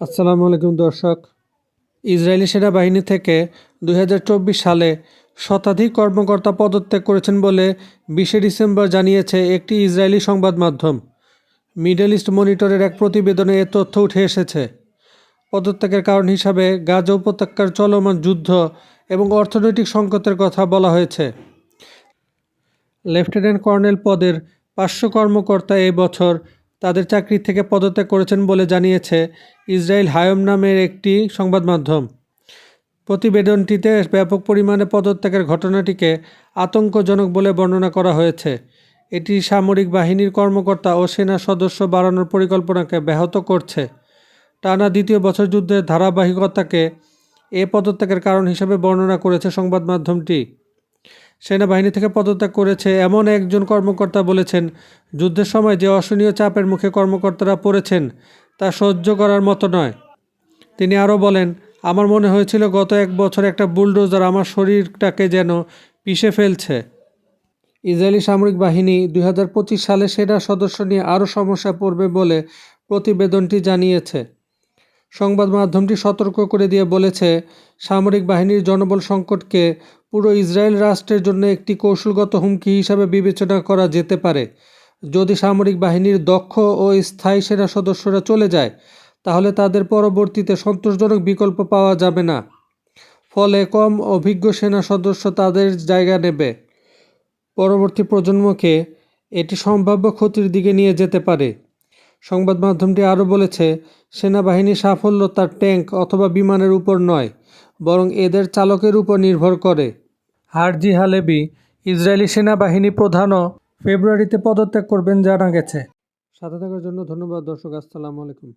আসসালামু আলাইকুম দর্শক। ইসরায়েলি সেনাবাহিনী থেকে 2024 সালে শতাধিক কর্মকর্তা পদত্যাগ করেছেন বলে 20 ডিসেম্বর জানিয়েছে একটি ইসরায়েলি সংবাদ মাধ্যম। মিডল ইস্ট মনিটরের এক প্রতিবেদনে এ তথ্য উঠে এসেছে। পদত্যাগের কারণ হিসাবে গাজা উপত্যকার চলমান যুদ্ধ এবং অর্থনৈতিক সংকটের কথা বলা হয়েছে। লেফটেন্যান্ট কর্নেল পদের 500 কর্মকর্তা এই বছর তাদের চাকরি থেকে পদত্যাগ করেছেন বলে জানিয়েছে ইসরায়েল হায়ম নামের একটি সংবাদ মাধ্যম। প্রতিবেদনটিতে ব্যাপক পরিমাণে পদত্যাগের ঘটনাটিকে আতঙ্কজনক বলে বর্ণনা করা হয়েছে। এটি সামরিক বাহিনীর কর্মকর্তা ও সেনা সদস্য বাড়ানোর পরিকল্পনাকে ব্যাহত করছে। টানা দ্বিতীয় বছর যুদ্ধের ধারাবাহিকতাকে এ পদত্যাগের কারণ হিসেবে বর্ণনা করেছে সংবাদ মাধ্যমটি। সেনাবাহিনী থেকে পদত্যাগ করেছে এমন একজন কর্মকর্তা বলেছেন, যুদ্ধের সময় যে অসহনীয় চাপের মুখে কর্মকর্তারা পড়েছেন তা সহ্য করার মতো নয়। তিনি আরও বলেন, আমার মনে হয়েছিল গত 1 বছর একটা বুলডোজার আমার শরীরটাকে যেন পিষে ফেলছে। ইসরায়েলি সামরিক বাহিনী 2025 সালে সেনা সদস্য নিয়ে আরও সমস্যা পড়বে বলে প্রতিবেদনটি জানিয়েছে। সংবাদ মাধ্যমটি সতর্ক করে দিয়ে বলেছে, সামরিক বাহিনীর জনবল সংকটকে পুরো ইসরায়েল রাষ্ট্রের জন্য একটি কৌশলগত হুমকি হিসাবে বিবেচনা করা যেতে পারে। যদি সামরিক বাহিনীর দক্ষ ও স্থায়ী সেনা সদস্যরা চলে যায়, তাহলে তাদের পরবর্তীতে সন্তোষজনক বিকল্প পাওয়া যাবে না। ফলে কম অভিজ্ঞ সেনা সদস্য তাদের জায়গা নেবে। পরবর্তী প্রজন্মকে এটি সম্ভাব্য ক্ষতির দিকে নিয়ে যেতে পারে। সংবাদ মাধ্যমটি আরও বলেছে, সেনাবাহিনীর সাফল্য তার ট্যাঙ্ক অথবা বিমানের উপর নয়, বরং এদের চালকের উপর নির্ভর করে। হারজি হালেবি, ইসরায়েলি সেনাবাহিনী প্রধানও ফেব্রুয়ারিতে পদত্যাগ করবেন জানা গেছে। সাথে থাকার জন্য ধন্যবাদ দর্শক। আসসালামু আলাইকুম।